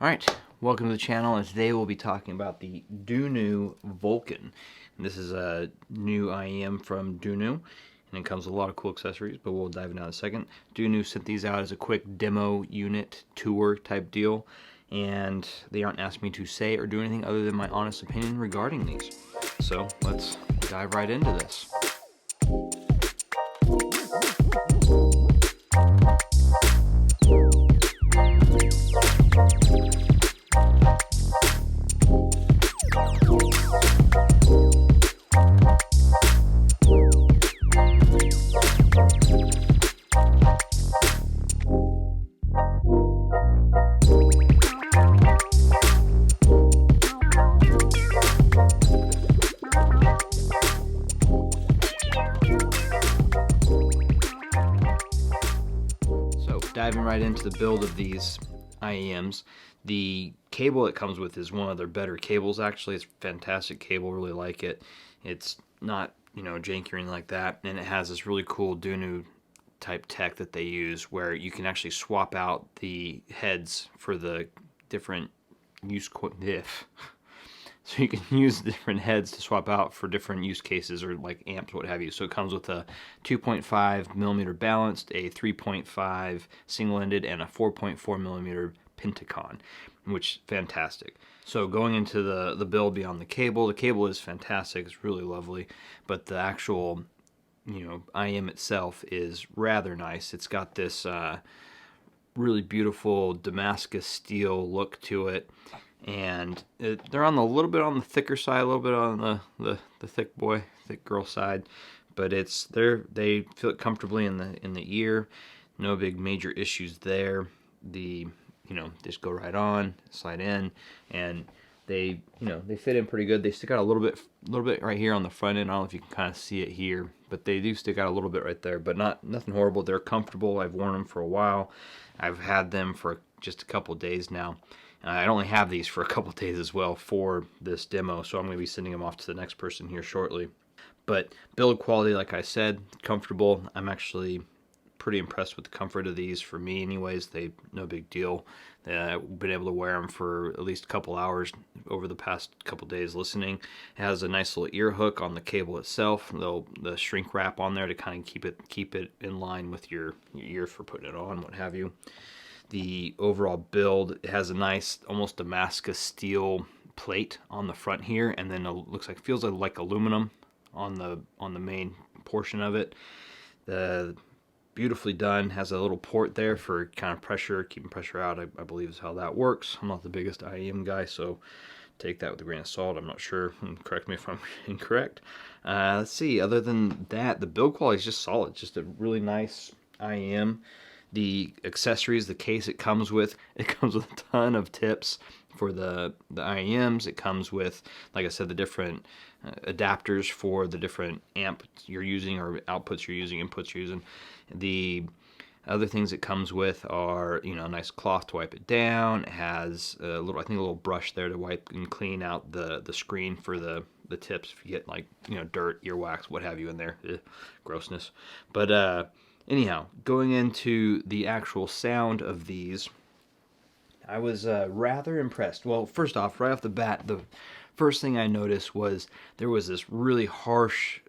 Alright, welcome to the channel, and today we'll be talking about the Dunu Vulkan. And this is a new IEM from Dunu, and it comes with a lot of cool accessories, but we'll dive into that in a second. Dunu sent these out as a quick demo unit tour type deal, and they aren't asking me to say or do anything other than my honest opinion regarding these. So let's dive right into this. Diving right into the build of these IEMs, the cable it comes with is one of their better cables. Actually, it's a fantastic cable, really like it. It's not, janky or anything like that, and it has this really cool Dunu type tech that they use where you can actually swap out the heads for the different so you can use different heads to swap out for different use cases or like amps, what have you. So it comes with a 2.5 millimeter balanced, a 3.5 single-ended, and a 4.4 millimeter Pentacon, which is fantastic. So going into the build beyond the cable is fantastic. It's really lovely, but the actual IEM itself is rather nice. It's got this really beautiful Damascus steel look to it, and they're on a little bit on the thicker side, a little bit on the thick girl side, but they feel it comfortably in the ear. No big major issues there. Just go right on, slide in, and they fit in pretty good. They stick out a little bit right here on the front end. I don't know if you can kind of see it here, but they do stick out a little bit right there, but nothing horrible. They're comfortable. I've worn them for a while. I've had them for just a couple days now. I only have these for a couple days as well for this demo, so I'm going to be sending them off to the next person here shortly. But build quality, like I said, comfortable. I'm actually pretty impressed with the comfort of these. For me anyways, no big deal. I've been able to wear them for at least a couple hours over the past couple days listening. It has a nice little ear hook on the cable itself, the shrink wrap on there to kind of keep it in line with your ear for putting it on, what have you. The overall build, it has a nice almost Damascus steel plate on the front here, and then it feels like aluminum on the main portion of it. The beautifully done, has a little port there for kind of pressure, keeping pressure out, I believe is how that works. I'm not the biggest IEM guy, so take that with a grain of salt. I'm not sure, correct me if I'm incorrect. Let's see, other than that, the build quality is just solid, just a really nice IEM. The accessories, the case it comes with a ton of tips for the IEMs. It comes with, like I said, the different adapters for the different amp you're using or outputs you're using, inputs you're using. The other things it comes with are, a nice cloth to wipe it down. It has a little brush there to wipe and clean out the screen for the tips if you get dirt, earwax, what have you in there. Grossness. But anyhow, going into the actual sound of these, I was rather impressed. Well, first off, right off the bat, the first thing I noticed was there was this really harsh,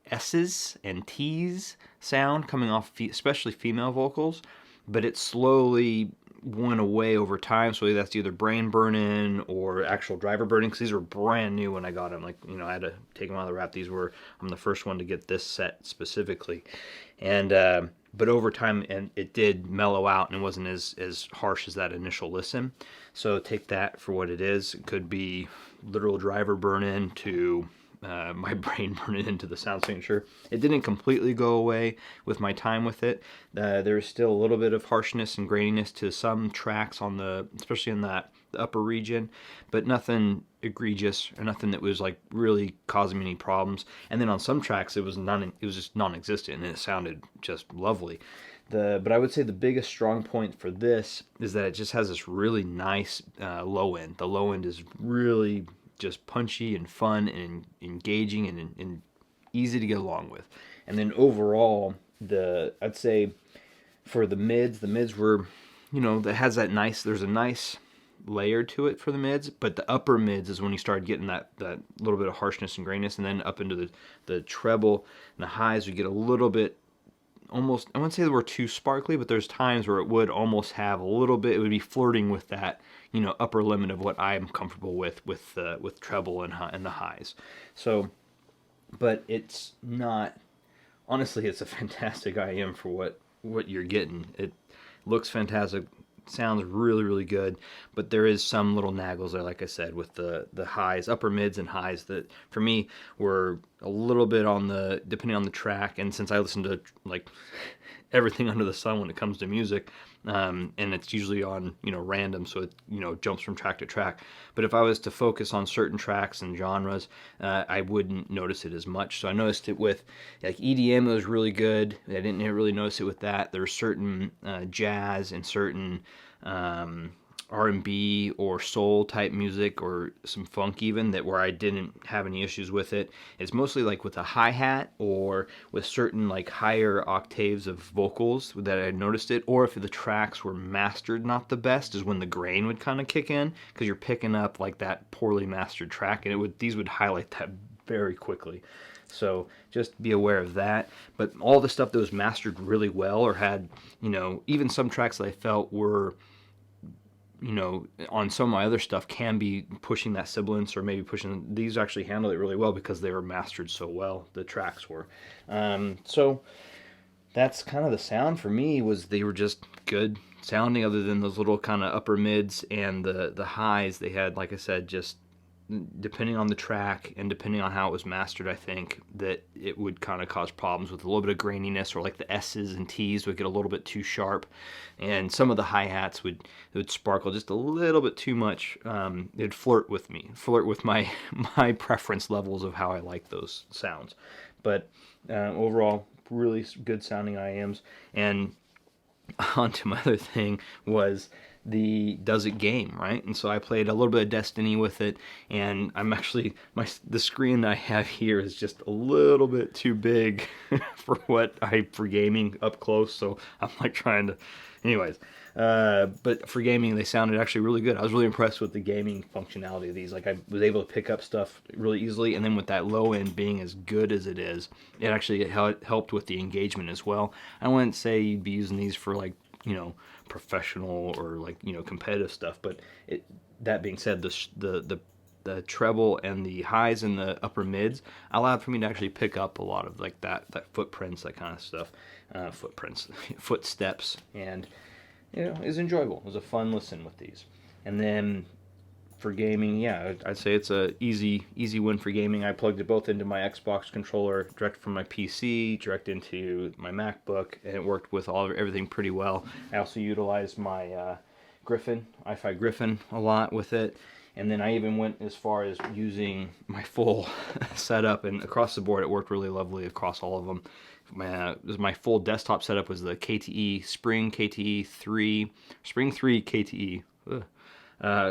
S's and T's sound coming off, especially female vocals, but it slowly went away over time. So that's either brain burn-in or actual driver burn-in, because these were brand new when I got them. I had to take them out of the wrap. I'm the first one to get this set specifically, and but over time, and it did mellow out and it wasn't as harsh as that initial listen. So take that for what it is. It could be literal driver burn-in to my brain burning into the sound signature. It didn't completely go away with my time with it. There is still a little bit of harshness and graininess to some tracks especially in the upper region, but nothing egregious or nothing that was really causing me any problems. And then on some tracks it was just non-existent, and it sounded just lovely. But I would say the biggest strong point for this is that it just has this really nice low end. The low end is really just punchy and fun and engaging and easy to get along with. And then overall, I'd say for the mids were, that has that nice, there's a nice layer to it for the mids, but the upper mids is when you start getting that little bit of harshness and graininess, and then up into the treble and the highs, we get a little bit, almost, I wouldn't say that we're too sparkly, but there's times where it would almost have a little bit, it would be flirting with that, upper limit of what I'm comfortable with treble and the highs. So, but it's not, honestly, it's a fantastic IEM for what you're getting. It looks fantastic, sounds really, really good, but there is some little naggles there, like I said, with the highs, upper mids and highs that for me were a little bit on the, depending on the track, and since I listen to like everything under the sun when it comes to music, and it's usually on random, so it jumps from track to track. But if I was to focus on certain tracks and genres, I wouldn't notice it as much. So I noticed it with like EDM, it was really good. I didn't really notice it with that. There's certain jazz and certain R&B or soul type music or some funk even that where I didn't have any issues with it. It's mostly like with a hi-hat or with certain like higher octaves of vocals that I noticed it, or if the tracks were mastered not the best is when the grain would kind of kick in, because you're picking up like that poorly mastered track, and these would highlight that very quickly. So just be aware of that. But all the stuff that was mastered really well, or had, even some tracks that I felt were, on some of my other stuff can be pushing that sibilance, or maybe pushing, these actually handled it really well because they were mastered so well, the tracks were. So that's kind of the sound for me, was they were just good sounding, other than those little kind of upper mids and the highs. They had, like I said, just depending on the track and depending on how it was mastered, I think that it would kind of cause problems with a little bit of graininess, or like the S's and T's would get a little bit too sharp, and some of the hi-hats would sparkle just a little bit too much. It'd flirt with my preference levels of how I like those sounds. But overall, really good sounding IEMs. And on to my other thing was the Does It game, right? And so I played a little bit of Destiny with it, and I'm actually, the screen that I have here is just a little bit too big for gaming up close, so I'm like trying to, anyways. But for gaming, they sounded actually really good. I was really impressed with the gaming functionality of these. Like, I was able to pick up stuff really easily, and then with that low end being as good as it is, it actually helped with the engagement as well. I wouldn't say you'd be using these for like, professional or like, competitive stuff, but that being said, the treble and the highs and the upper mids allowed for me to actually pick up a lot of like that footprints, that kind of stuff, footsteps, and it was enjoyable. It was a fun listen with these. And then for gaming, yeah, I'd say it's a easy win for gaming. I plugged it both into my Xbox controller, direct from my PC, direct into my MacBook, and it worked with everything pretty well. I also utilized my iFi Griffin a lot with it. And then I even went as far as using my full setup, and across the board it worked really lovely across all of them. My full desktop setup was the Spring 3 KTE.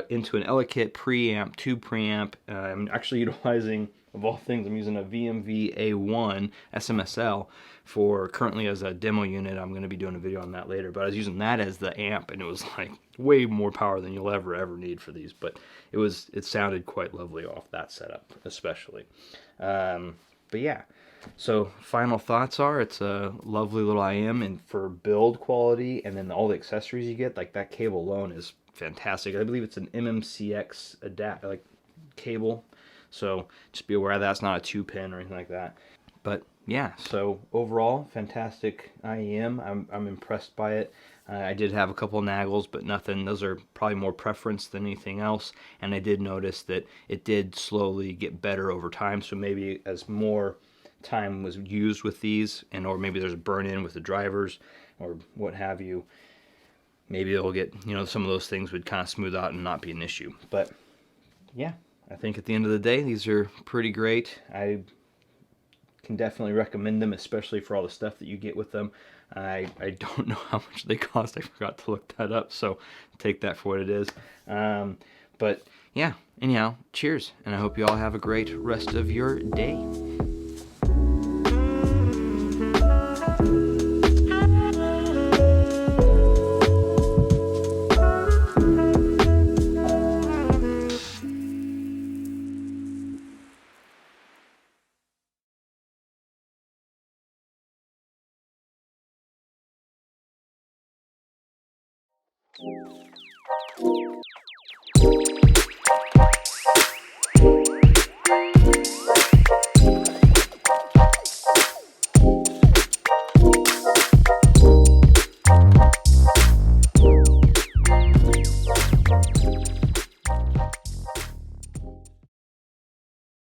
Into an Elekit preamp, tube preamp. I'm actually utilizing, of all things, I'm using a VMV A1 SMSL for currently as a demo unit. I'm going to be doing a video on that later, but I was using that as the amp, and it was like way more power than you'll ever need for these, but it sounded quite lovely off that setup especially. But yeah, so final thoughts are, it's a lovely little IEM, and for build quality and then all the accessories you get, like that cable alone is fantastic. I believe it's an MMCX cable, so just be aware of that. It's not a 2-pin or anything like that. But yeah, so overall, fantastic IEM. I'm impressed by it. I did have a couple naggles, but nothing. Those are probably more preference than anything else. And I did notice that it did slowly get better over time. So maybe as more time was used with these, or maybe there's a burn-in with the drivers or what have you, maybe it'll get, some of those things would kind of smooth out and not be an issue. But yeah, I think at the end of the day, these are pretty great. I can definitely recommend them, especially for all the stuff that you get with them. I don't know how much they cost. I forgot to look that up, so take that for what it is. But yeah, anyhow, cheers, and I hope you all have a great rest of your day.